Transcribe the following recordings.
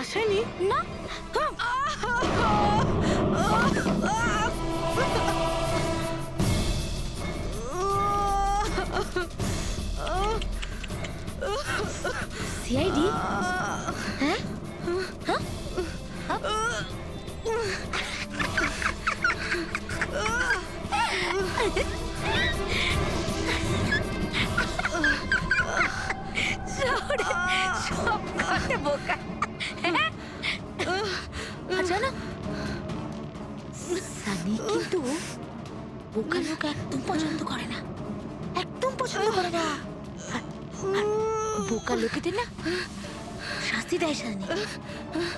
আসেনি? না। সিআইডি? হ্যাঁ? সব কথা বোকা। জানো সানি কিন্তু বোকা লোক একদম পছন্দ করে না, একদম পছন্দ করে না। আর বোকা লোকেদের না শাস্তি দেয় সানি।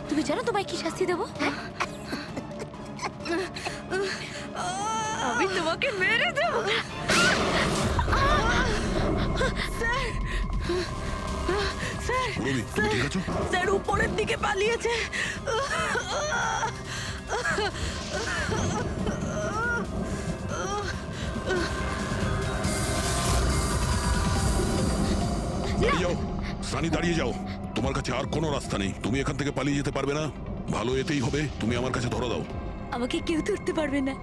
তুমি জানো তোমায় কি শাস্তি দেবো? আমি তোমাকে মেরে দেবো। রবি, তুমি ঠিক আছো? স্যার উপরের দিকে পালিয়েছে। দাঁড়িয়ে যাও সানি, দাঁড়িয়ে যাও। তোমার কাছে আর কোনো রাস্তা নেই, তুমি এখান থেকে পালিয়ে যেতে পারবে না। ভালো এতেই হবে, তুমি আমার কাছে ধরা দাও। আমাকে কেউ ধরতে পারবে না,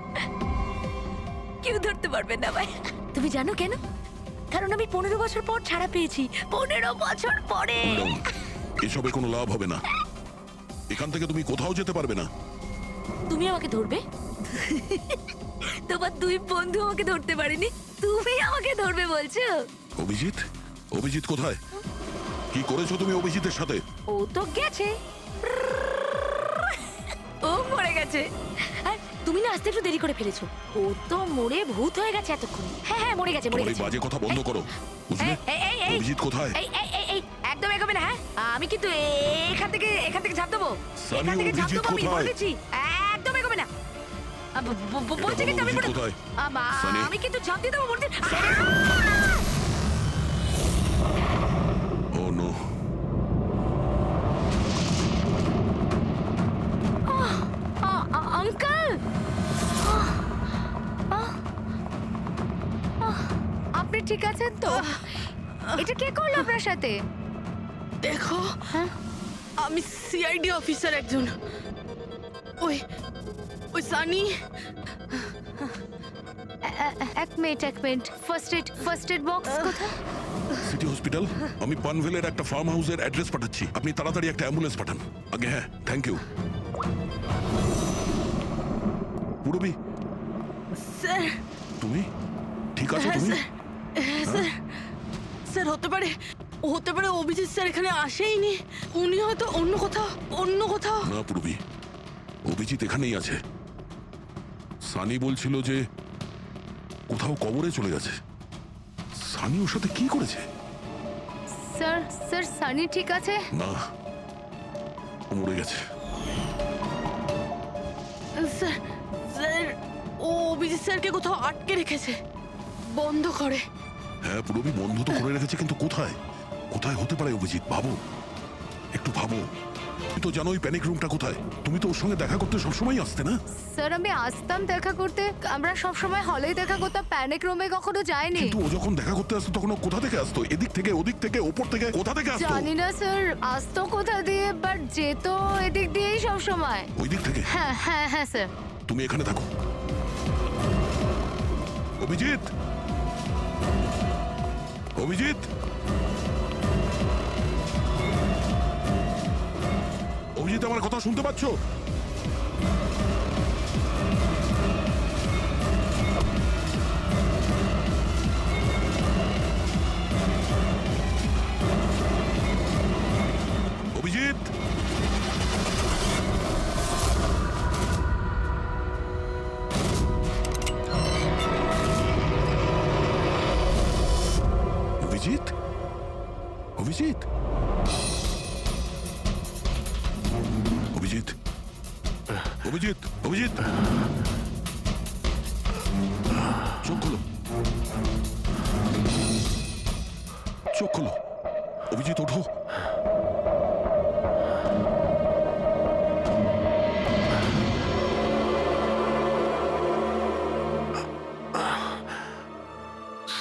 কেউ ধরতে পারবে না ভাই। তুমি জানো কেন? কারণ আমি 15 বছর পর ছাড়া পেয়েছি। 15 বছর পরে। এসবে কোনো লাভ হবে না, এখান থেকে তুমি কোথাও যেতে পারবে না। তুমি আমাকে ধরবে? তোমার দুই বন্ধু আমাকে ধরতে পারেনি, তুমি আমাকে ধরবে বলছো? অভিজিৎ, অভিজিৎ কোথায়? কি করেছো তুমি অভিজিতের সাথে? ও তো গেছে, ও মরে গেছে। আর তুমি না আসতে একটু দেরি করে ফেলেছো। ও তো মরে ভূত হয়ে গেছে এতক্ষণ। হ্যাঁ হ্যাঁ মরে গেছে, মরে তোমার এই গেছে। বাজে কথা বন্ধ করো, বুঝলে? অভিজিৎ কোথায়? এই একদম এগোবে না। হ্যাঁ আমি কিন্তু এখান থেকে ঝাঁপ দেবো, সানি, এখান থেকে ঝাঁপ অভিজিৎ দেবো। আমি কোথায়? বলেছি একদম এগোবে না। বলছি কিন্তু আমি অভিজিৎ কোথায়? সানি। আমি কিন্তু ঝাঁপ দিয়ে দেবো বলছি। ও নো। আঙ্কেল, আপনি ঠিক আছেন তো? এটা কে করলো আপনার সাথে? দেখো, হ্যাঁ? আমি সিআইডি অফিসার একজন। ওই ওই সানি। এক মিনিট। ফার্স্ট এড বক্স কোথায়? City hospital. আমি পানভেলের একটা ফার্ম হাউসের অ্যাড্রেস পাঠাচ্ছি, আপনি তাড়াতাড়ি একটা অ্যাম্বুলেন্স পাঠান আগে। হ্যাঁ, থ্যাংক ইউ। Purabi, sir. তুমি ঠিক আছো? তুমি হ্যাঁ স্যার, স্যার হতে পারে অভিজিৎ স্যার এখানে আসেইনি। উনি হয়তো অন্য কোথাও। না পুরবি, অভিজিৎ এখানেই আছে। সানি বলছিল যে কোথাও কবরে চলে গেছে। সানি ওর সাথে কি করেছে? স্যার সানি ঠিক আছে? না, ও মরে গেছে। স্যার ও অভিজিৎ স্যারকে কোথাও আটকে রেখেছে, বন্ধ করে। হ্যাঁ পুরবি, বন্ধ তো করে রেখেছে, কিন্তু কোথায় কোথায় হতে পারে অভিজিৎ? ভাবো, একটু ভাবো। তুমি তো জানো ওই প্যানিক রুমটা কোথায়। তুমি তো ওর সঙ্গে দেখা করতে সবসময় আসতে না? স্যার আমি আসতাম দেখা করতে, আমরা সব সময় হলেই দেখা করতাম, প্যানিক রুমে কখনো যাইনি। কিন্তু ও যখন দেখা করতে আসতো তখন ও কোথা থেকে আসতো? এদিক থেকে, ওদিক থেকে, ওপর থেকে, কোথা থেকে আসতো? জানি না স্যার, আসতো কোথা দিয়ে, বাট যেত এদিক দিয়েই সব সময়। ওই দিক থেকে? হ্যাঁ স্যার। তুমি এখানে থাকো। অভিজিৎ, অভিজিৎ, অভিজিৎ, আমার কথা শুনতে পাচ্ছ? অভিজিৎ, অভিজিৎ, অভিজিৎ, অভিজিৎ, অভিজিৎ, অভিজিৎ, চোখ খোলো, চোখ খোলো। অভিজিৎ ওঠো।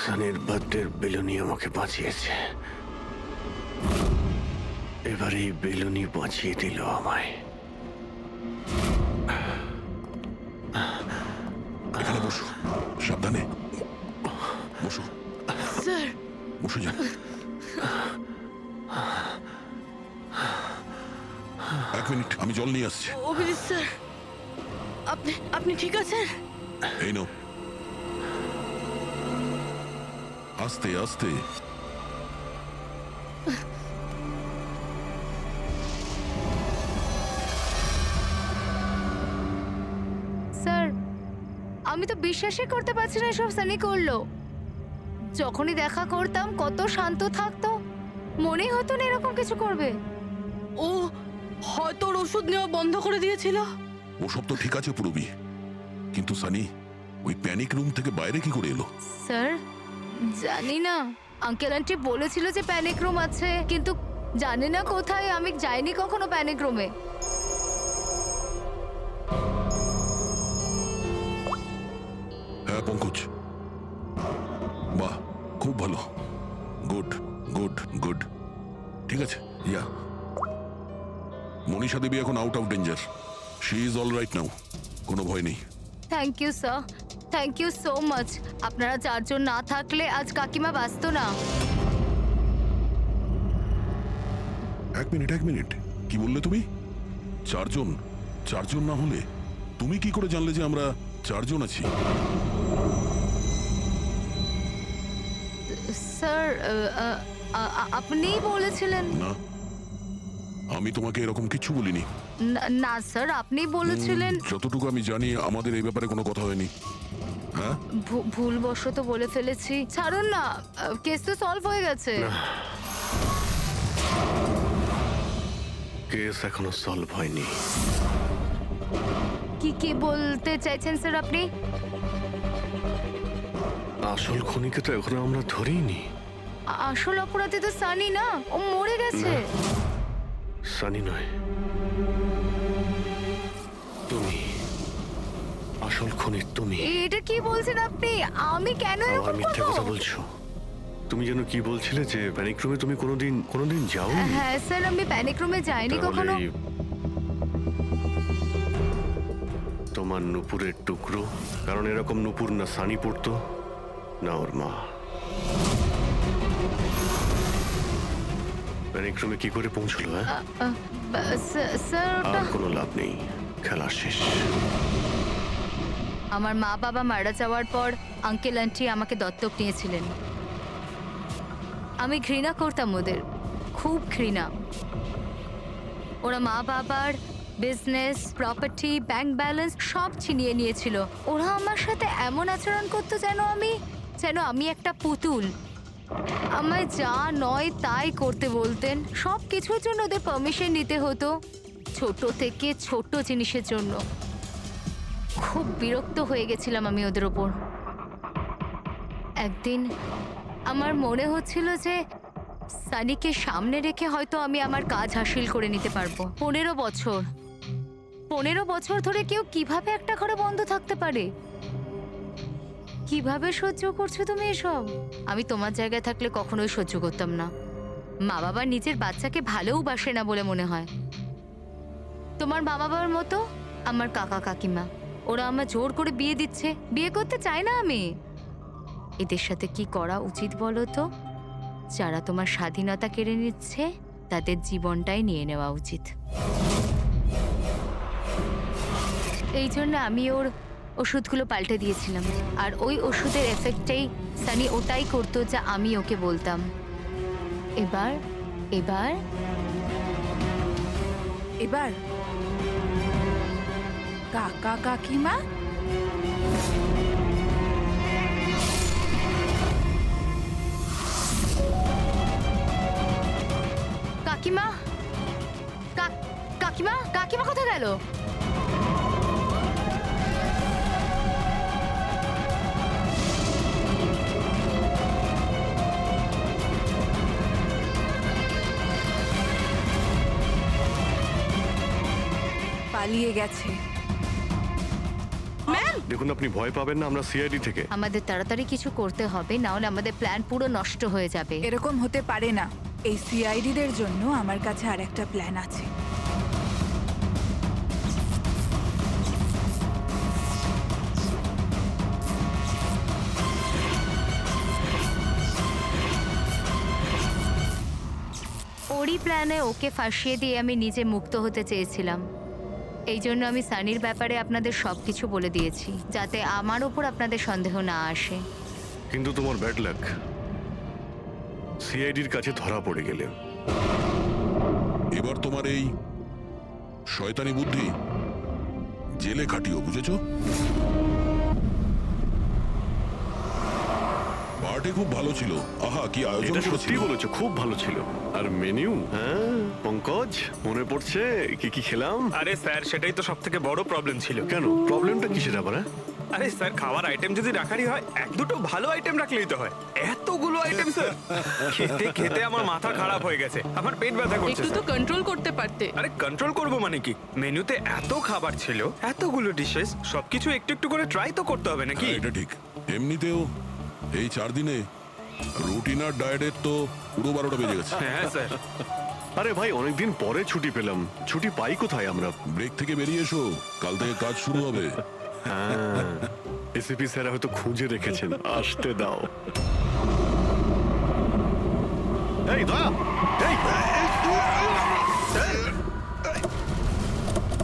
সানির বার্থডের বেলুনি আমাকে বাঁচিয়েছে। এবার এই বেলুনই বাঁচিয়ে দিল আমায়। এখানে বসো, সাবধানে বসো, স্যার বসে যাও। এক মিনিট, আমি জল নিয়ে আসছি। অভিজিৎ স্যার, আপনি আপনি ঠিক আছেন? এই নাও, আস্তে আস্তে। স্যার, আমি তো বিশ্বাসই করতে পারছি না এসব সানি করলো। যখনই দেখা করতাম কত শান্ত থাকতো, মনেই হতো না এরকম কিছু করবে। ও হয়তো ওর ওষুধ নেওয়া বন্ধ করে দিয়েছিল। ওসব তো ঠিক আছে পুরবি, কিন্তু সানি ওই প্যানিক রুম থেকে বাইরে কি করে এলো? স্যার, জানি না। আঙ্কেল আন্টি বলেছিল যে প্যানিক রুম আছে, কিন্তু জানি না কোথায়। আমি যাইনি কখনো প্যানিক রুমে। হ্যাঁ পঙ্কজ, বাহ, খুব ভালো, গুড গুড গুড। ঠিক আছে, ইয়া মনীষা দেবী এখন out of danger, she is all right now, কোনো ভয় নেই। Thank you sir, thank you so much. আপনারা চারজন না থাকলে আজ কাকিমা বাঁচতো না। এক মিনিট, কি বললে তুমি? চারজন? চারজন না হলে তুমি কি করে জানলে যে আমরা চারজন আছি? স্যার, আপনিই বলেছিলেন। না, আমি তোমাকে এরকম কিছু বলিনি। না স্যার, আপনি বলেছিলেন। যতটুকু আমি জানি আমাদের এই ব্যাপারে কোনো কথা হয়নি। হ্যাঁ, ভুলবশত বলে ফেলেছি। ছাড়ুন না, কেস তো সলভ হয়ে গেছে। কেস এখনো সলভ হয়নি। কি বলতে চাইছেন স্যার আপনি? আসল খুনিকে তো এখনো আমরা ধরিনি। আসল অপরাধী তো সানি না, ও মরে গেছে। সানি নয়, তুমি আসল খুনি। তুমি এটা কি বলছেন আপনি? আমি কেন আবার এরকম মিথ্যে করব? কথা বলছো। তুমি যেন কি বলছিলে যে প্যানিক রুমে তুমি কোনোদিন যাও? হ্যাঁ স্যার, আমি প্যানিক রুমে যাইনি কখনো। তোমার নুপুরের টুকরো, কারণ এরকম নুপুর না সানি পড়তো না ওর মা। প্যানিক রুমে কি করে পৌঁছলো? হ্যাঁ, স্যার, ওটা আর কোনো লাভ নেই, খেলা শেষ। আমার মা বাবা মারা যাওয়ার পর আঙ্কেল আন্টি আমাকে দত্তক নিয়েছিলেন। আমি ঘৃণা করতাম ওদের, খুব ঘৃণা। ওরা মা বাবার বিজনেস, প্রপার্টি, ব্যাংক ব্যালেন্স সব ছিনিয়ে নিয়েছিল। ওরা আমার সাথে এমন আচরণ করতো যেন আমি একটা পুতুল। আমায় যা নয় তাই করতে বলতেন। সব কিছুর জন্য ওদের পারমিশন নিতে হতো, ছোট থেকে ছোট জিনিসের জন্য। খুব বিরক্ত হয়ে গেছিলাম আমি ওদের ওপর। একদিন আমার মনে হচ্ছিল যে সানিকে সামনে রেখে হয়তো আমি আমার কাজ হাসিল করে নিতে পারবো। 15 বছর ধরে কেউ কিভাবে একটা ঘরে বন্ধ থাকতে পারে? কিভাবে সহ্য করছো তুমি এসব? আমি তোমার জায়গায় থাকলে কখনোই সহ্য করতাম না। মা বাবা নিজের বাচ্চাকে ভালোবাসে না বলে মনে হয়। তোমার মা বাবার মতো আমার কাকা কাকিমা, ওরা আমার জোর করে বিয়ে দিচ্ছে। বিয়ে করতে চাই না আমি। এদের সাথে কি করা উচিত বলো তো? যারা তোমার স্বাধীনতা কেড়ে নিচ্ছে তাদের জীবনটাই নিয়ে নেওয়া উচিত। এই জন্য আমি ওর ওষুধগুলো পাল্টে দিয়েছিলাম। আর ওই ওষুধের এফেক্টটাই সানি ওটাই করতো যা আমি ওকে বলতাম। এবার এবার এবার কাকা কাকিমা কাকিমা, কাকিমা, কাকিমা কোথায় গেল? পালিয়ে গেছে। দেখুন, আপনি ভয় পাবেন না, আমরা সিআইডি থেকে। আমাদের তাড়াতাড়ি কিছু করতে হবে, না হলে আমাদের প্ল্যান পুরো নষ্ট হয়ে যাবে। এরকম হতে পারে না। এই সিআইডিদের জন্য আমার কাছে আর একটা প্ল্যান আছে। ওরই প্ল্যানে ওকে ফাঁসিয়ে দিয়ে আমি নিজে মুক্ত হতে চেয়েছিলাম। এই জন্য আমি সানির ব্যাপারে আপনাদের সবকিছু বলে দিয়েছি, যাতে আমার ওপর আপনাদের সন্দেহ না আসে। কিন্তু তোমার ব্যাড লাক, সিআইডির কাছে ধরা পড়ে গেলে। এবার তোমার এই শয়তানি বুদ্ধি জেলে খাটিও, বুঝেছো? পার্টি খুব ভালো ছিল। আহা, কি আয়োজন এটা সত্যি করেছিল। বলেছো, খুব ভালো ছিল। আর মেনু, হ্যাঁ পঙ্কজ, মনে পড়ছে কি কি খেলাম? আরে স্যার, সেটাই তো সব থেকে বড় প্রবলেম ছিল। কেন, প্রবলেমটা কিসের আবার? হ্যাঁ? আরে স্যার, খাওয়ার আইটেম যদি রাখারই হয়, এক দুটো ভালো আইটেম রাখলেই তো হয়। এতগুলো আইটেম স্যার, খেতে খেতে আমার মাথা খারাপ হয়ে গেছে, আমার পেট ব্যথা করছে একটু তো স্যার। কন্ট্রোল করতে পারতে। আরে কন্ট্রোল করব মানে কি? মেনুতে এত খাবার ছিল, এতগুলো ডিশেস, সবকিছু একটু একটু করে ট্রাই তো করতে হবে নাকি? হ্যাঁ, এটা ঠিক। এমনিতেও এই 4 দিনে রুটিন আর ডায়েটের তো পুরো 12টা বেজে গেছে। হ্যাঁ স্যার। আরে ভাই, অনেকদিন পরে ছুটি পেলাম, ছুটি পাই কোথায় আমরা? ব্রেক থেকে বেরিয়ে এসো, কাল থেকে কাজ শুরু হবে। হ্যাঁ, এসিপি স্যার হয়তো খুঁজে রেখেছেন, আসতে দাও। এই দয়া, এই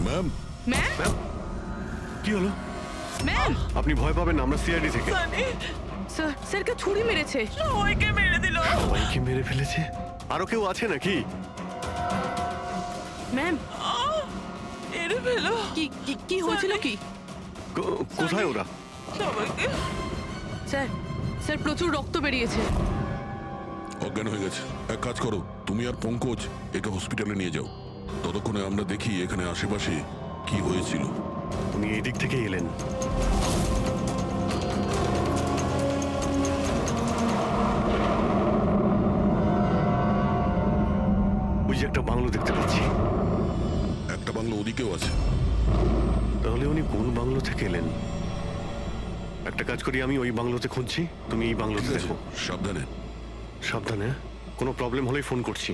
ম্যাম, ম্যাম, কি হলো? ম্যাম, আপনি ভয় পাবেন না, আমরা সিআইডি থেকে। স্যার, স্যারকে ছুরি মেরেছে। সবাইকে মেরে দিল। সবাইকে মেরে ফেলেছে? আরো কেউ আছে নাকি? ম্যাম, মেরে ফেলো। কি কি কি হয়েছিল কি? কোথায় ওরা? স্যার, স্যার প্রচুর রক্ত বেরিয়েছে। অজ্ঞান হয়ে গেছে। এক কাজ করো, তুমি আর পঙ্কজ একে হসপিটালে নিয়ে যাও। ততক্ষণে আমরা দেখি এখানে আশেপাশে কি হয়েছিল। উনি এই দিক থেকে এলেন। ওই যে একটা বাংলো দেখতে পাচ্ছি। একটা বাংলো ওদিকেও আছে। তাহলে উনি কোন বাংলো থেকে এলেন? একটা কাজ করি, আমি ওই বাংলোতে খুঁজছি, তুমি এই বাংলোতে ঠিক আছে, দেখো। সাবধানে। সাবধানে, কোনো প্রবলেম হলেই ফোন করছি।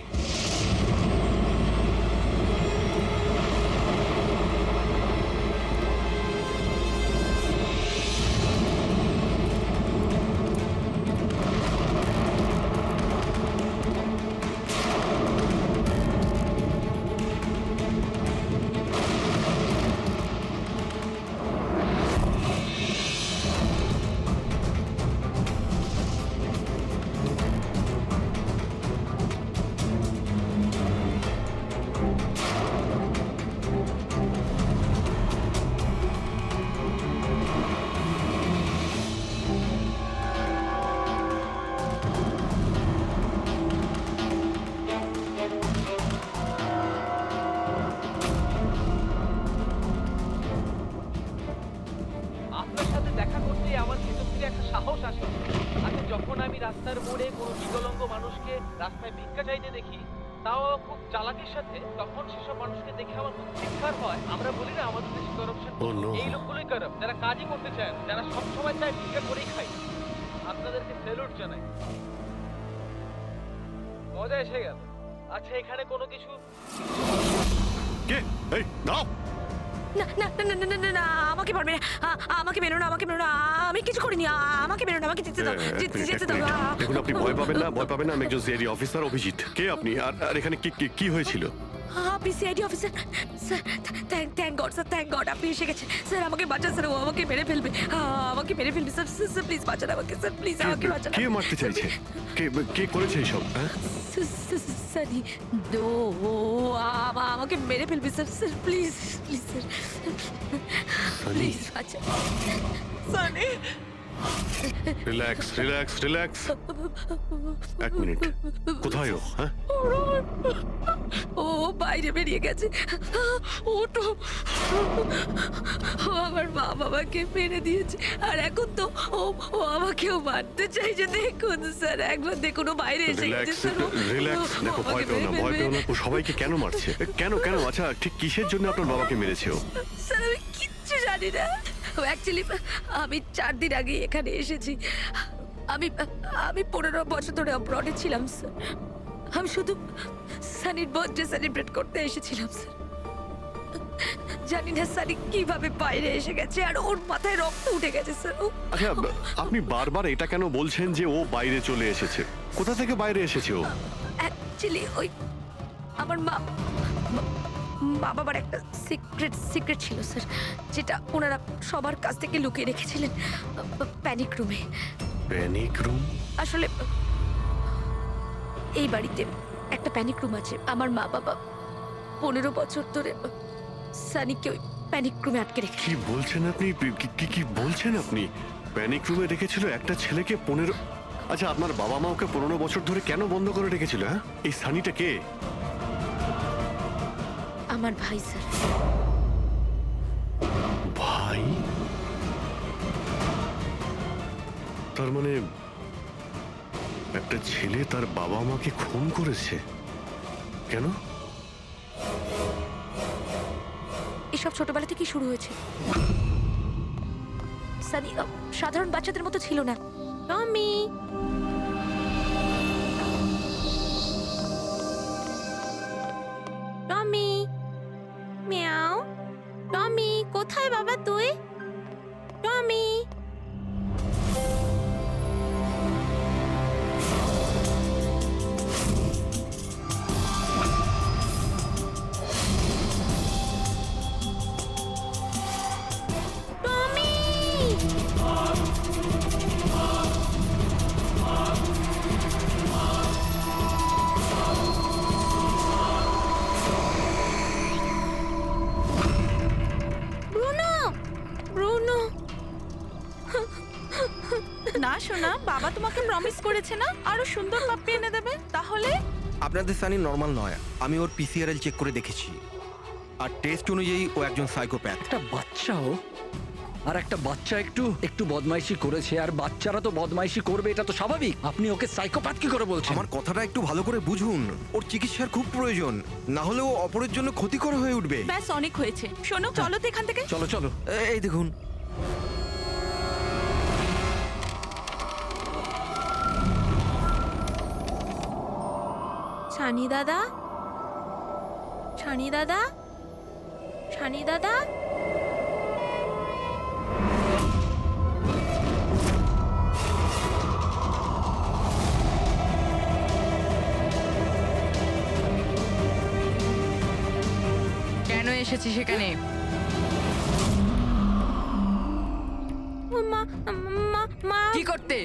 আপনার সাথে দেখা করতেই আমার ভেতর থেকে একটা সাহস আসে। আচ্ছা, যখন আমি রাস্তার মোড়ে কোনো বিকলাঙ্গ মানুষকে রাস্তায় ভিক্ষা চাইতে দেখি, তাও খুব চালাকির সাথে, তখন সেসব মানুষকে দেখে আমার খুব চিৎকার হয়। আমরা বলি না আমাদের দেশে করাপশন। Oh no! এই লোকগুলোই খারাপ, যারা কাজই করতে চায় না, যারা সবসময় চায় ভিক্ষা করেই খায়। আপনাদেরকে স্যালুট জানাই, মজা এসে গেল। আচ্ছা, এখানে কোনো কিছু কে? এই দাও। না না না না না না না, আমাকে পারবে না, আমাকে মেরো না, আমাকে মেরো না, আমি কিছু করিনি, আমাকে মেরো না, আমাকে যেতে দাও, যেতে দাও। দেখুন, আপনি ভয় পাবেন না, ভয় পাবেন না। আমি একজন সিআইডি অফিসার, অভিজিৎ। কে আপনি? আর এখানে কি হয়েছিল? আপনি CID officer? Sir, thank god sir, thank god আপনি এসে গেছেন। স্যার আমাকে বাঁচান স্যার, ও আমাকে মেরে ফেলবে, আমাকে মেরে ফেলবে স্যার। স্যার প্লিজ বাঁচান আমাকে স্যার, প্লিজ আমাকে বাঁচান। কে মারতে চাইছে? কে করেছে এইসব? হ্যাঁ, সানি, আমাকে মেরে ফেলবে sir. Sir please, please sir, please বাঁচান। Sunny, relax relax relax. এক মিনিট, কোথায় ও? হ্যাঁ, ও বাইরে বেরিয়ে গেছে। ও তো ও আমার মা বাবাকে মেরে দিয়েছে, আর এখন তো ও আমাকেও মারতে চাইছে। দেখুন স্যার, একবার দেখুন, ও বাইরে এসে গেছে রিল্যাক্স স্যার। রিল্যাক্স। দেখো, ভয় পেও না, ভয় পেও না। ও সবাইকে কেন মারছে? কেন? আচ্ছা, ঠিক কিসের জন্য আপনার বাবাকে মেরেছে ও? স্যার আমি কিচ্ছু জানি না। অ্যাকচুয়ালি আমি 4 দিন আগে এখানে এসেছি। আমি 15 বছর ধরে অব্রডে ছিলাম স্যার। আমি শুধু সানির বার্থডে সেলিব্রেট করতে এসেছিলাম স্যার। জানি না সানি কিভাবে বাইরে এসে গেছে, আর ওর মাথায় রক্ত উঠে গেছে স্যার। আচ্ছা, আপনি বারবার এটা কেন বলছেন যে ও বাইরে চলে এসেছে? কোথা থেকে বাইরে এসেছে ও? অ্যাকচুয়ালি ওই আমার মা বাবার একটা সিক্রেট ছিল স্যার, যেটা ওনারা সবার কাছ থেকে লুকিয়ে রেখেছিলেন প্যানিক রুমে। Panic room? আসলে এই বাড়িতে একটা প্যানিক রুম আছে। আমার মা বাবা 15 বছর ধরে সানিকে ওই প্যানিক রুমে আটকে রেখে। কি বলছেন আপনি? কি বলছেন আপনি? প্যানিক রুমে রেখেছিল একটা ছেলেকে 15? আচ্ছা, আপনার বাবা মা ওকে 15 বছর ধরে কেন বন্ধ করে রেখেছিল? হ্যাঁ, এই সানিটা কে? আমার ভাই স্যার। ভাই? তার মানে একটা ছেলে তার বাবা মাকে খুন করেছে? কেন? এসব ছোটবেলা থেকেই শুরু হয়েছে। সানি সাধারণ বাচ্চাদের মতো ছিল না। টমি, টমি, মিয়াও। টমি, কোথায় বাবা তুই? টমি। না শোনা, বাবা তোমাকে প্রমিস করেছে না আরো সুন্দর পাপ্পি এনে দেবে। তাহলে আপনাদের সানি নর্মাল নয়। আমি ওর পিসিআরএল চেক করে দেখেছি, আর টেস্ট অনুযায়ী ও একজন সাইকোপ্যাথ। একটা বাচ্চাও, আর একটা বাচ্চা একটু একটু বদমাইশি করেছে, আর বাচ্চারা তো বদমাইশি করবে, এটা তো স্বাভাবিক। আপনি ওকে সাইকোপ্যাথ কি করে বলছেন? আমার কথাটা একটু ভালো করে বুঝুন। ওর চিকিৎসার খুব প্রয়োজন, না হলে ও অপরের জন্য ক্ষতিকর হয়ে উঠবে। ব্যাস অনেক হয়েছে। শোনো, চলো তো এখান থেকে। চলো চলো। এই দেখুন, ছানি দাদা, ছানি দাদা, ছানি দাদা। কেন এসেছি সেখানে? মা মা মা কি করতে?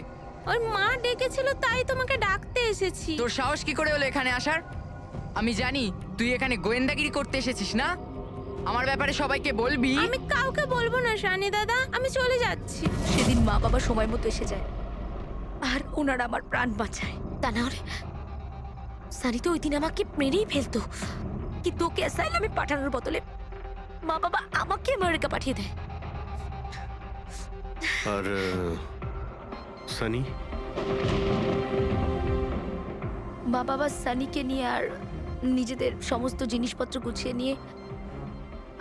ওর মা ডেকেছিল, তাই তোমাকে ডাকতে এসেছি। তোর সাহস কি করে হলো এখানে আসার? আমি জানি তুই এখানে গোয়েন্দাগিরি করতে এসেছিস না। আমার ব্যাপারে সবাইকে বলবি। আমি কাউকে বলবো না শানি দাদা, আমি চলে যাচ্ছি। সেদিন মা বাবা সময় মতো এসে যায়, আর ওনারা আমার প্রাণ বাঁচায়। তা না হলে সানি তো ওই দিন আমাকে মেরেই ফেলতো, কিন্তু ওকে অ্যাসাইলামে পাঠানোর বদলে মা বাবা আমাকে আমেরিকা পাঠিয়ে দেয়। আর সানি? মা বাবা সানিকে নিয়ে আর নিজেদের সমস্ত জিনিসপত্র গুছিয়ে নিয়ে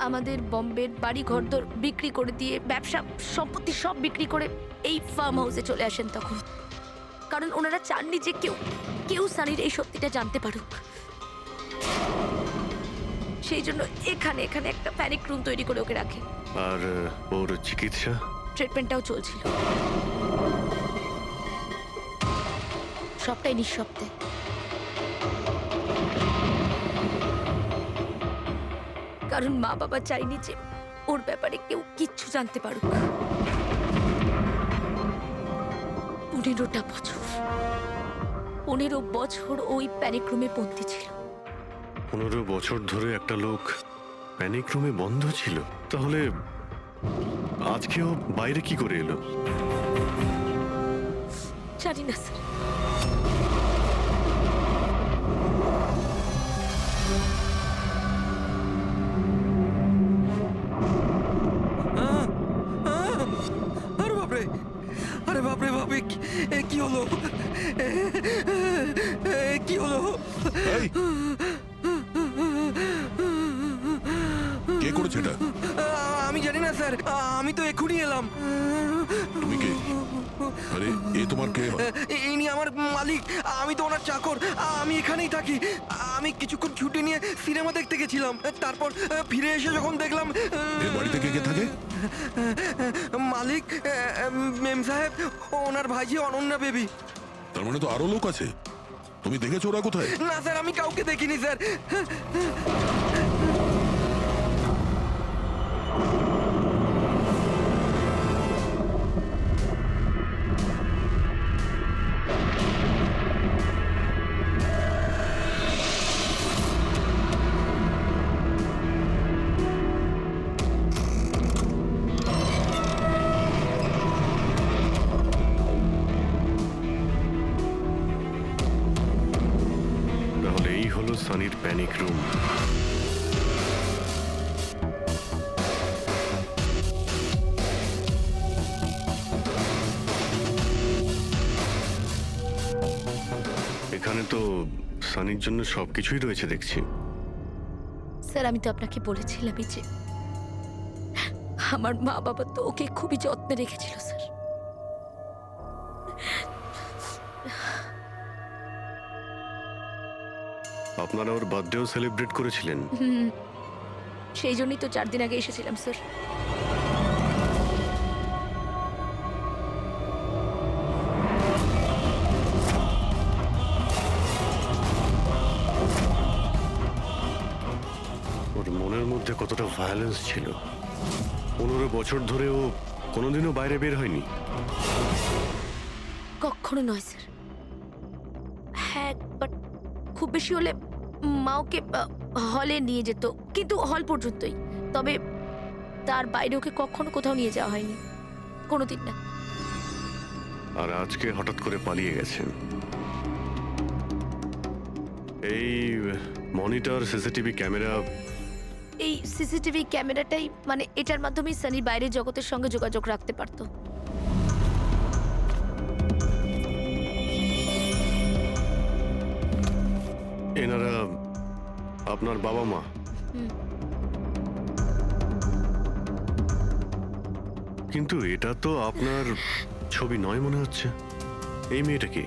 আমাদের বম্বের বাড়ি ঘরদোর বিক্রি করে দিয়ে, ব্যবসা সম্পত্তি সব বিক্রি করে এই ফার্ম হাউসে চলে আসেন তখন। কারণ ওনারা চাননি যে কেউ সানির এই সত্যিটা জানতে পারুক। সেই জন্য এখানে একটা প্যানিক রুম তৈরি করে ওকে রাখে। আর ওর চিকিৎসা? ট্রিটমেন্টটাও চলছিল, সবটাই নিঃশব্দে। কারণ মা বাবা চাইনি যে ওর ব্যাপারে কেউ কিচ্ছু জানতে পারুক। 15 বছর ওই প্যানিক রুমে বন্দী ছিল। 15 বছর ধরে একটা লোক প্যানিক রুমে বন্ধ ছিল? তাহলে আজকেও বাইরে কি করে এলো? জানি না স্যার। আরে বাপরে, আরে বাপরে বাপরে, কি হলো? কি হলো? এই, কে করেছে এটা? আমি জানি না স্যার, আমি তো এক্ষুনি এলাম। তুমি কে? আরে এ তোমার কে হয়? ইনি আমার মালিক, আমি তো ওনার চাকর। আমি এখানেই থাকি। আমি কিছুক্ষণ ছুটি নিয়ে সিনেমা দেখতে গেছিলাম, তারপর ফিরে এসে যখন দেখলাম এ বাড়িতে কে কে থাকে? মালিক, মেম সাহেব, ওনার ভাইজি অনন্যা বেবি। তার মানে তো আরো লোক আছে। তুমি দেখেছো ওরা কোথায়? না স্যার, আমি কাউকে দেখিনি স্যার। তাহলে এই হলো সানির প্যানিক রুম। এখানে তো সানির জন্য সবকিছুই রয়েছে দেখছি। স্যার, আমি তো আপনাকে বলেছিলামই যে আমার মা বাবা তো ওকে খুবই যত্নে রেখেছিল স্যার। আপনারা ওর বার্থডেও সেলিব্রেট করেছিলেন? সেই জন্যই তো 4 দিন আগে এসেছিলাম স্যার। ওর মনের মধ্যে কতটা ভায়োলেন্স ছিল। 15 বছর ধরে ও কোনোদিনও বাইরে বের হয়নি। কখনো নয় স্যার। হ্যাঁ, বাট খুব বেশি হলে মা ওকে হলে নিয়ে যেত, কিন্তু হল পর্যন্তই। তবে তার বাইরে ওকে কখনো কোথাও নিয়ে যাওয়া হয়নি, কোনোদিন না। আর আজকে হঠাৎ করে পালিয়ে গেছেন। এই মনিটর, সিসিটিভি ক্যামেরা, এই সিসিটিভি ক্যামেরাটাই মানে এটার মাধ্যমেই সানির বাইরের জগতের সঙ্গে যোগাযোগ রাখতে পারতো। এনারা আপনার বাবা মা? কিন্তু এটা তো আপনার ছবি নয় মনে হচ্ছে। এই মেয়েটা কি?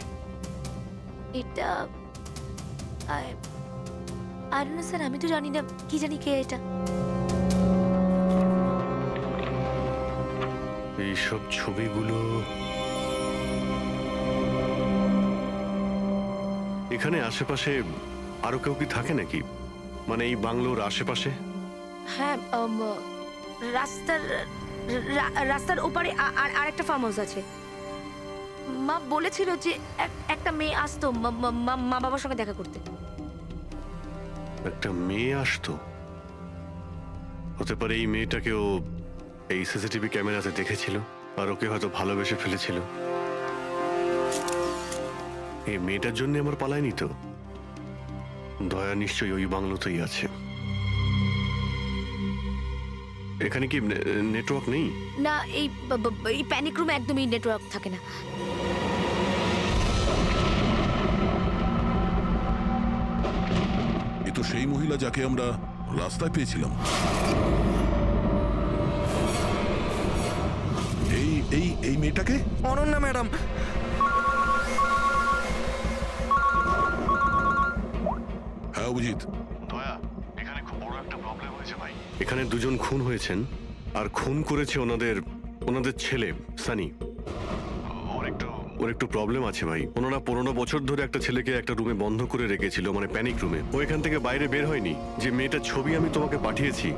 এটা আর না স্যার, আমি তো জানি না, কি জানি কে এটা। এইসব ছবিগুলো এখানে আশেপাশে আরো কেউ কি থাকে নাকি? মানে এই বাংলোর আশেপাশে? হ্যাঁ, রাস্তার ওপারে আর একটা ফার্ম হাউস আছে। মা বলেছিল যে একটা মেয়ে আসতো মা বাবার সঙ্গে দেখা করতে। একটা মেয়ে আসতো? হতে পারে এই মেয়েটাকেও এই সিসিটিভি ক্যামেরাতে দেখেছিল আর ওকে হয়তো ভালোবেসে ফেলেছিল। এই মেয়েটার জন্য আমার পালায়নি তো। দয়া নিশ্চয়ই ওই বাংলোতেই আছে। এখানে কি নেটওয়ার্ক নেই? না, এই প্যানিক রুমে একদমই নেটওয়ার্ক থাকে না। এ তো সেই মহিলা যাকে আমরা রাস্তায় পেয়েছিলাম। এই এই এই মেয়েটাকে? অনন্যা ম্যাডাম। হ্যাঁ অভিজিৎ। দয়া, এখানে খুব বড় একটা প্রবলেম হয়েছে ভাই। এখানে দুজন খুন হয়েছেন, আর খুন করেছে ওনাদের ছেলে সানি। ওর একটু প্রবলেম আছে ভাই। ওনারা 15 বছর ধরে একটা ছেলেকে একটা রুমে বন্ধ করে রেখেছিল, মানে প্যানিক রুমে। ও এখান থেকে বাইরে বের হয়নি। যে মেয়েটার ছবি আমি তোমাকে পাঠিয়েছি,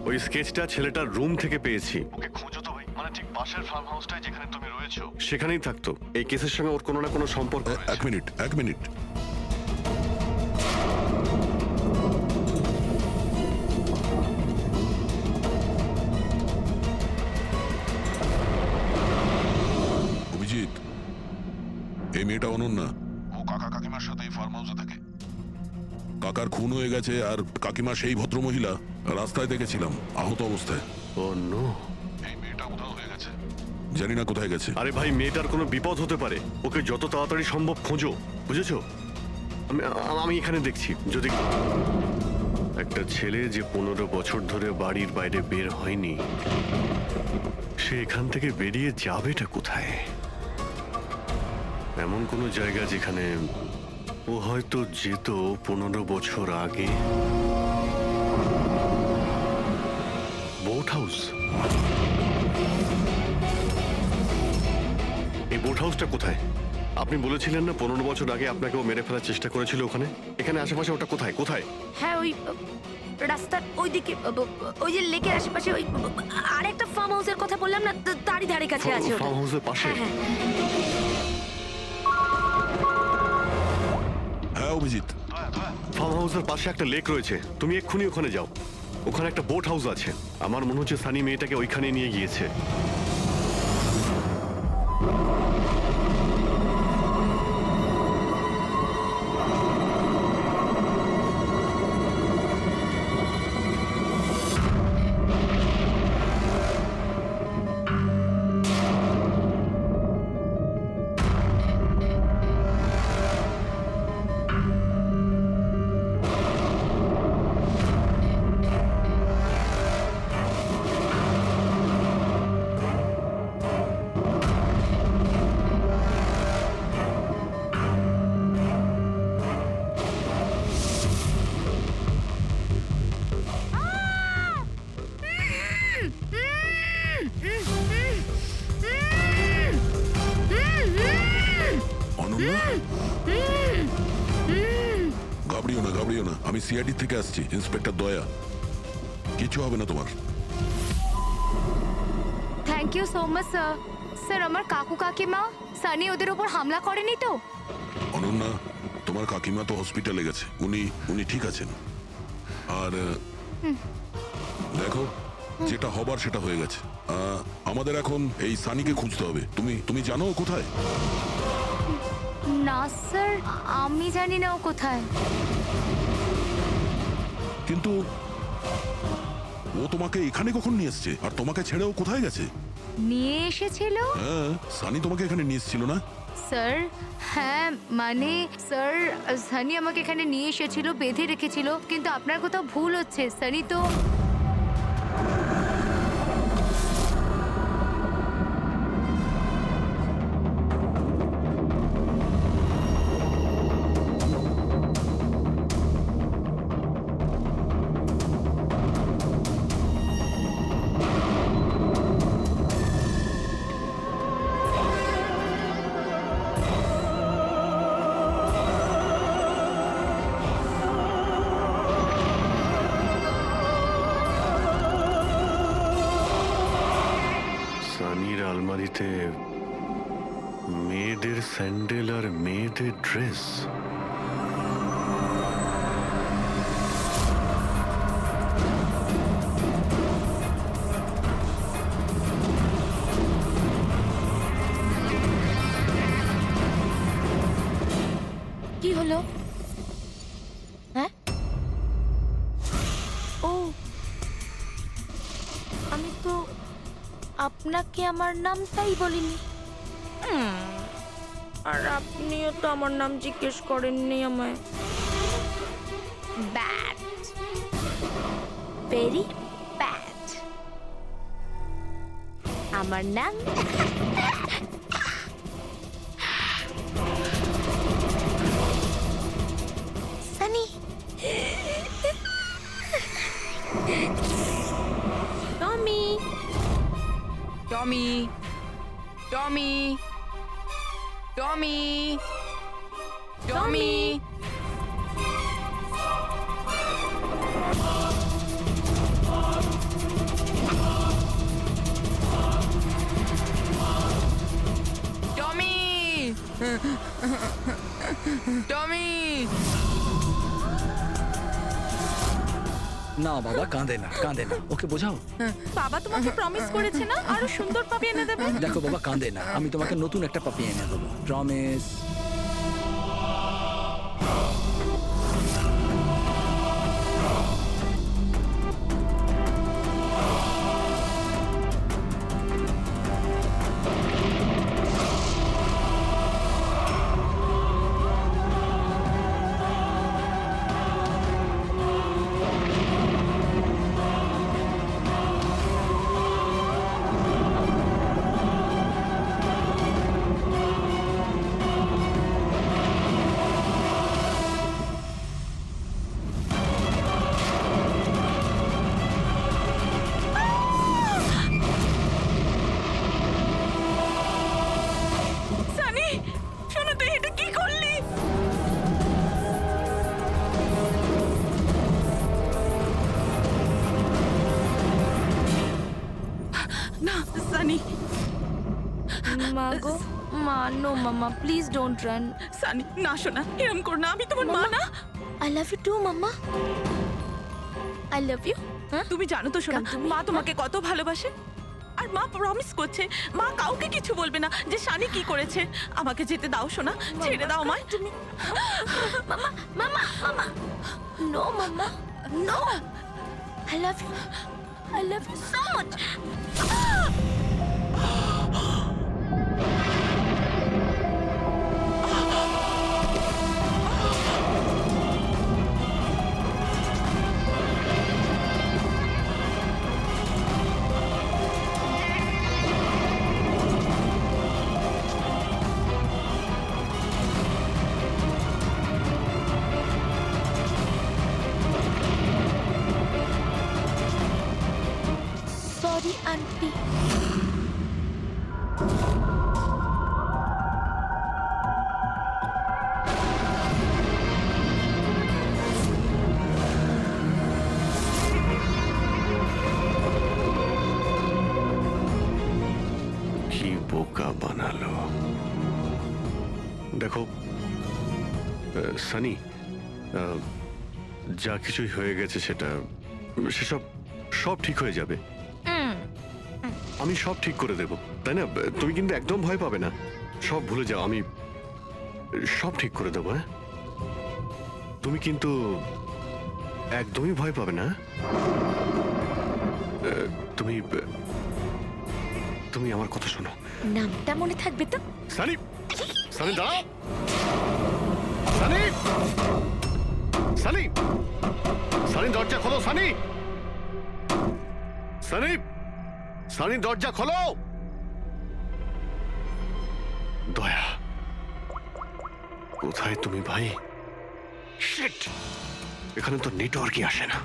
ওই স্কেচটা ছেলেটার রুম থেকে পেয়েছি। ওকে খুঁজো তো ভাই, মানে ঠিক পাশের ফার্ম হাউসটায় যেখানে তুমি রয়েছো সেখানেই থাকতো। এই কেসের সঙ্গে ওর কোনো না কোনো সম্পর্ক রয়েছে। এক মিনিট। অভিজিৎ, এই মেয়েটা অনন্যা। ও কাকা কাকিমার সাথে এই ফার্ম হাউসে থাকে। কাকার খুন হয়ে গেছে আর কাকিমা সেই ভদ্রমহিলা রাস্তায় দেখেছিলাম আহত অবস্থায়। ও নো, এই মেয়েটা উধাও হয়ে গেছে, জানি না কোথায় গেছে। আরে ভাই, মেয়েটার কোনো বিপদ হতে পারে। ওকে যত তাড়াতাড়ি সম্ভব খোঁজো, বুঝেছো? আমি এখানে দেখছি। যদি একটা ছেলে যে 15 বছর ধরে বাড়ির বাইরে বের হয়নি, সে এখান থেকে বেরিয়ে যাবেটা কোথায়? এমন কোনো জায়গা যেখানে ও হয়তো যেত 15 বছর আগে। Boat house. এই বোট হাউসটা কোথায়? আপনি বলেছিলেন না 15 বছর আগে আপনাকে ও মেরে ফেলার চেষ্টা করেছিল ওখানে। এখানে আশেপাশে ওটা কোথায় কোথায়? হ্যাঁ, ওই রাস্তার ওইদিকে, ওই যে লেকের আশেপাশে, ওই আরেকটা ফার্ম হাউসের কথা বললাম না, তারই ধারে কাছে আছে ওটা। ফার্ম হাউসের পাশে? হ্যাঁ, হ্যাঁ অভিজিৎ, ফার্ম হাউসের পাশে একটা লেক রয়েছে, তুমি এক্ষুনি ওখানে যাও। ওখানে একটা বোট হাউস আছে। আমার মনে হচ্ছে সানি মেয়েটাকে ওইখানে নিয়ে গিয়েছে। অনন্যা, ঘাবড়িও না, আমি সিআইডি থেকে আসছি, ইন্সপেক্টর দয়া। কিছু হবে না তোমার। Thank you so much sir. Sir, আমার কাকু কাকিমা সানি ওদের উপর হামলা করেনি তো? অনন্যা, তোমার কাকিমা তো হসপিটালে গেছে, উনি ঠিক আছেন। আর দেখো, যেটা হবার সেটা হয়ে গেছে। আমাদের এখন এই সানিকে খুঁজতে হবে। তুমি জানো ও কোথায়? না স্যার, আমি জানি না ও কোথায়। কিন্তু ও তোমাকে এখানে কখন নিয়ে এসছে? আর তোমাকে ছেড়ে ও কোথায় গেছে? নিয়ে এসেছিল? হ্যাঁ, সানি তোমাকে এখানে নিয়ে এসেছিল না? স্যার, হ্যাঁ মানে স্যার, সানি আমাকে এখানে নিয়ে এসেছিল, বেঁধে রেখেছিল। কিন্তু আপনার কোথাও ভুল হচ্ছে। সানি তো সানির আলমারিতে মেয়েদের স্যান্ডেল আর মেয়েদের ড্রেস। কি হলো? হ্যাঁ, ও, আমি তো আপনাকে আমার নামটাই বলিনি। আর আপনিও তো আমার নাম জিজ্ঞেস করেননি আমায়। Bad, very bad. আমার নাম সানি। টমি, টমি, টমি, টমি, টমি। টমি, টমি। না বাবা, কাঁদে না, ওকে বোঝাও। বাবা তোমাকে প্রমিস করেছে না আরো সুন্দর পাপি এনে দেবে? দেখো বাবা, কাঁদে না, আমি তোমাকে নতুন একটা পাপি এনে দেবো, promise. Mamma no mamma please don't run. Sunny না শোনা, এরম কর না, আমি তোমার মা না। I love you too mamma, I love you. হ্যাঁ তুমি জানো তো শোনা, কারণ তুমি- মা তোমাকে কত ভালোবাসে। আর মা প্রমিস করছে মা কাউকে কিছু বলবে না যে সানি কি করেছে। আমাকে যেতে দাও শোনা, ছেড়ে দাও আমায়। তুমি mamma mamma mamma no mamma no, I love you so much. Sorry aunty. কি বোকা বানালো। দেখো সানি, যা কিছুই হয়ে গেছে সেসব সব ঠিক হয়ে যাবে। আমি সব ঠিক করে দেব, তাই না? তুমি কিন্তু একদম ভয় পাবে না, সব ভুলে যাও, আমি সব ঠিক করে দেবো। হ্যাঁ, তুমি কিন্তু একদমই ভয় পাবে না। তুমি তুমি আমার কথা শোনো। নামটা মনে থাকবে তো? সানি, সানি দাঁড়াও। সানি, সানি, সানি দরজা খোলো। সানি, সানি, সানি দরজা খোলো। দয়া, কোথায় তুমি ভাই? শিট, এখানে তো নেটওয়ার্কই আসে না।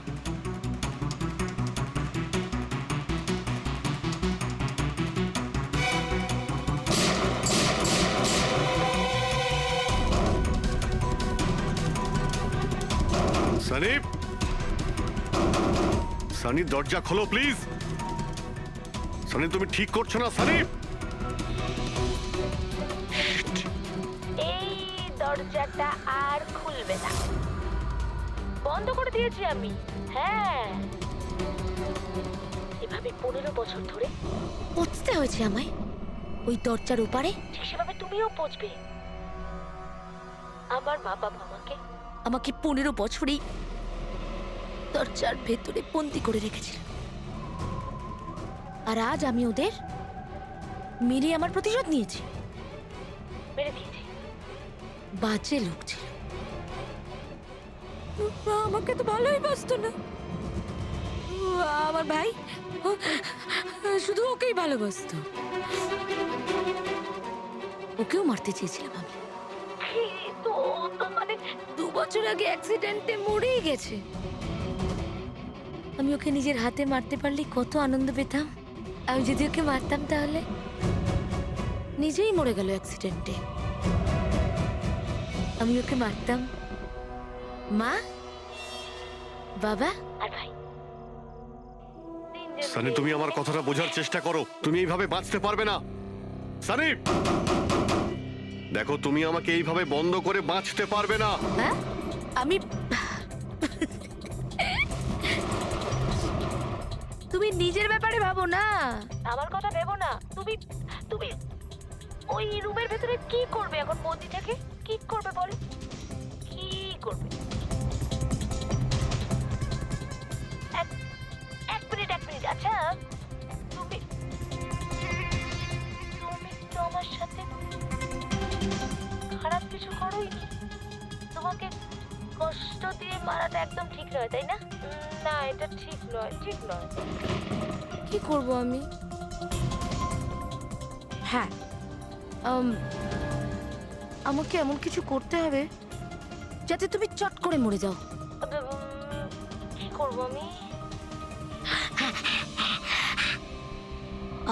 সানি, সানি দরজা খোলো প্লিজ। সানি তুমি ঠিক করছো না সানি। এই দরজাটা আর খুলবে না, বন্ধ করে দিয়েছি আমি। হ্যাঁ, এভাবে 15 বছর ধরে পৌঁছতে হয়েছে আমায় ওই দরজার ওপারে, ঠিক সেভাবে তুমিও পৌঁছবে। আমার মা বাবা আমাকে 15 বছরই দরজার ভেতরে বন্দি করে রেখেছিল, আর আজ আমি ওদের মেরে আমার প্রতিশোধ নিয়েছি। মেরে দিয়েছি, বাজে লোক ছিল, আমাকে তো ভালোই বাসতো না। আমার ভাই শুধু ওকেই ভালোবাসতো, ওকেও মারতে চেয়েছিলাম আমি, কিন্তু ও তো মানে 2 বছর আগে অ্যাক্সিডেন্টে মরেই গেছে। আমি ওকে নিজের হাতে মারতে পারলে কত আনন্দ পেতাম। আমি যদি ওকে মারতাম তাহলে নিজেই মরে গেল অ্যাক্সিডেন্টে। আমি ওকে মারতাম, মা, বাবা আর ভাই। সানি তুমি আমার কথাটা বোঝার চেষ্টা করো, তুমি এইভাবে বাঁচতে পারবে না। সানি দেখো, তুমি আমাকে এইভাবে বন্ধ করে বাঁচতে পারবে না। হ্যাঁ, আমি তুমি নিজের ব্যাপারে ভাবো না, আমার কথা ভেবো না। তুমি তুমি ওই রুমের ভেতরে কি করবে এখন? বন্দি থেকে কি করবে বলো, কি করবে? এক মিনিট, আচ্ছা তুমি তো আমার সাথে খারাপ কিছু করোইনি। তোমাকে কষ্ট দিয়ে মারাটা একদম ঠিক নয়, তাই না? না, এটা ঠিক নয়, ঠিক নয়। কি করব আমি? হ্যাঁ, আমাকে এমন কিছু করতে হবে যাতে তুমি চট করে মরে যাও। কি করব আমি?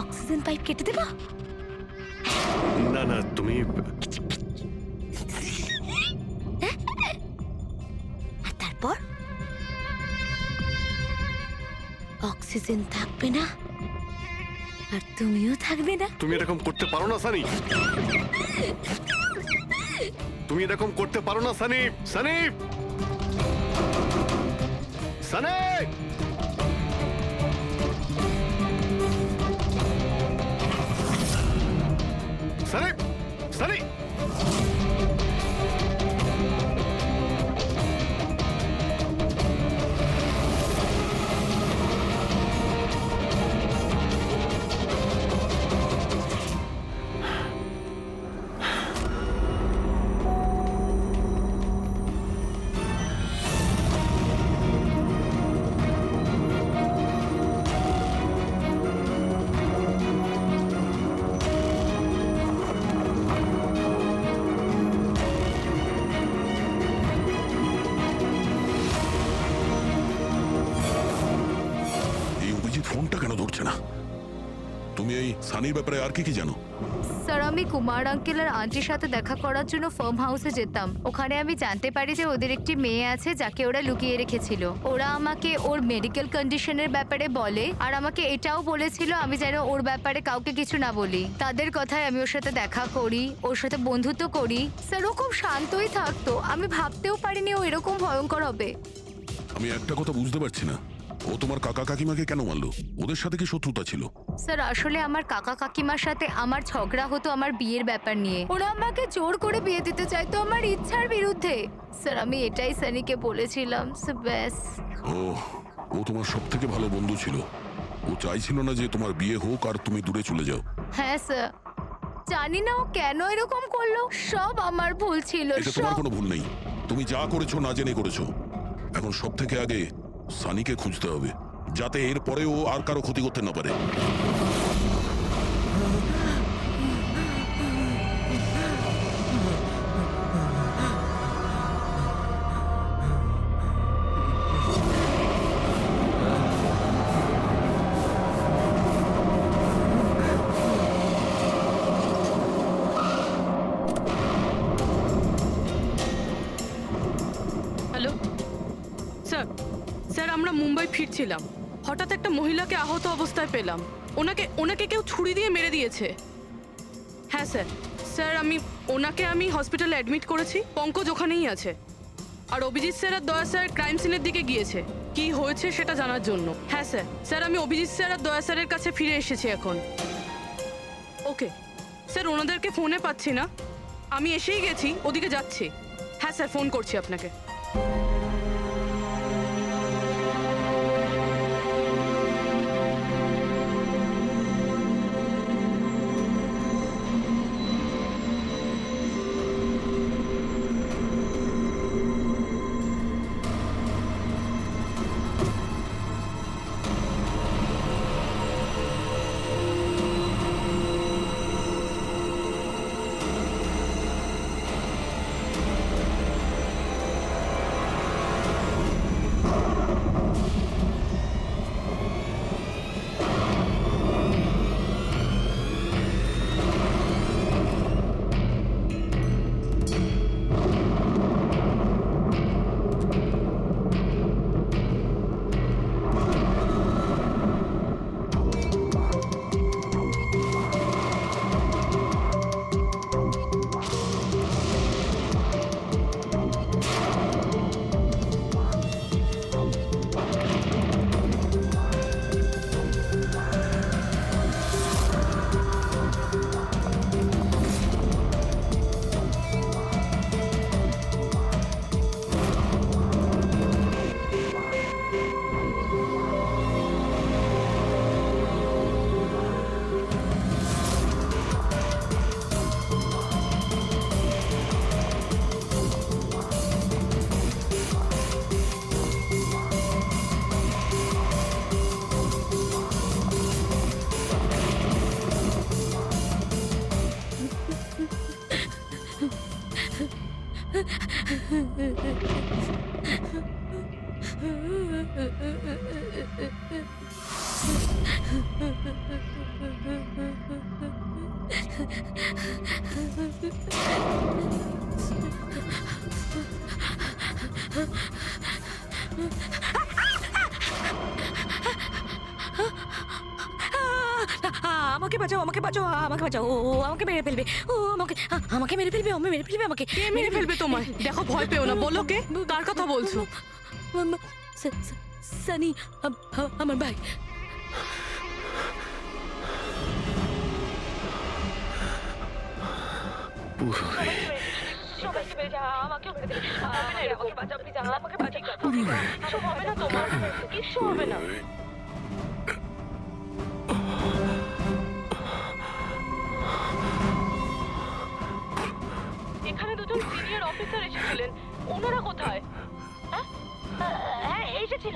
অক্সিজেন পাইপ কেটে দেবো? না না, তুমি আর তারপর অক্সিজেন থাকবে না, আর তুমিও থাকবে না। তুমি এরকম করতে পারো না সানি, তুমি এরকম করতে পারো না সানি। সানি, সানি, সানি, সানি। এই অভিজিৎ ফোনটা কেন ধরছে না? তুমি এই সানির ব্যাপারে আর কি কি জানো? স্যার আমি কুমার আঙ্কেল আর আন্টির সাথে দেখা করার জন্য ফার্ম হাউসে যেতাম। ওখানে আমি জানতে পারি যে ওদের একটি মেয়ে আছে যাকে ওরা লুকিয়ে রেখেছিল। ওরা আমাকে ওর মেডিকেল কন্ডিশনের ব্যাপারে বলে আর আমাকে এটাও বলেছিল আমি যেন ওর ব্যাপারে কাউকে কিছু না বলি। তাদের কথায় আমি ওর সাথে দেখা করি, ওর সাথে বন্ধুত্ব করি। স্যার ও খুব শান্তই থাকতো, আমি ভাবতেও পারিনি ও এরকম ভয়ঙ্কর হবে। আমি একটা কথা বুঝতে পারছি না, ও তোমার কাকা কাকিমাকে কেন মারলো? ওদের সাথে কি শত্রুতা ছিল? স্যার আসলে আমার কাকা কাকিমার সাথে আমার ঝগড়া হতো আমার বিয়ের ব্যাপার নিয়ে। ওরা আমাকে জোর করে বিয়ে দিতে চাইতো আমার ইচ্ছার বিরুদ্ধে। স্যার আমি এটাই সানিকে বলেছিলাম। ব্যাস। ও তোমার সব থেকে ভালো বন্ধু ছিল। ও চাইছিল না যে তোমার বিয়ে হোক আর তুমি দূরে চলে যাও। হ্যাঁ স্যার, জানি না ও কেন এরকম করলো। সব আমার ভুল ছিল। এটা তোমার কোনো ভুল নেই, তুমি যা করেছো না জেনে করেছো। এখন সব থেকে আগে সানিকে খুঁজতে হবে, যাতে এর পরে ও আর কারো ক্ষতি করতে না পারে। হ্যালো স্যার, স্যার আমরা মুম্বাই ফিরছিলাম, হঠাৎ একটা মহিলাকে আহত অবস্থায় পেলাম। ওনাকে ওনাকে কেউ ছুরি দিয়ে মেরে দিয়েছে। হ্যাঁ স্যার, স্যার ওনাকে হসপিটালে অ্যাডমিট করেছি। পঙ্কজ ওখানেই আছে। আর অভিজিৎ স্যার আর দয়া স্যার ক্রাইম সিনের দিকে গিয়েছে কি হয়েছে সেটা জানার জন্য। হ্যাঁ স্যার, স্যার আমি অভিজিৎ স্যার আর দয়া স্যারের কাছে ফিরে এসেছি এখন। ওকে স্যার, ওনাদেরকে ফোনে পাচ্ছি না, আমি এসেই গেছি, ওদিকে যাচ্ছি। হ্যাঁ স্যার, ফোন করছি আপনাকে। আমাকে বাঁচাও, আমাকে বাঁচাও, আমাকে বাঁচাও। ও আমাকে মেরে ফেলবে, ও আমাকে মেরে ফেলবে, মেরে ফেলবে আমাকে। কে মেরে ফেলবে তোমায়? দেখো, ভয় পেও না, বলো কে, কার কথা বলছো? সানি, আমার ভাই। সবাইকে মেরে যা, আমাকেও মেরে দেবে। আমি না এরকম, বাঁচাও প্লিজ, আমাকে বাঁচাও। কিছু হবে না তোমার, কিচ্ছু হবে না। এখানে দুজন সিনিয়র অফিসার এসেছিলেন, ওনারা কোথায়? হ্যাঁ, এসেছিল।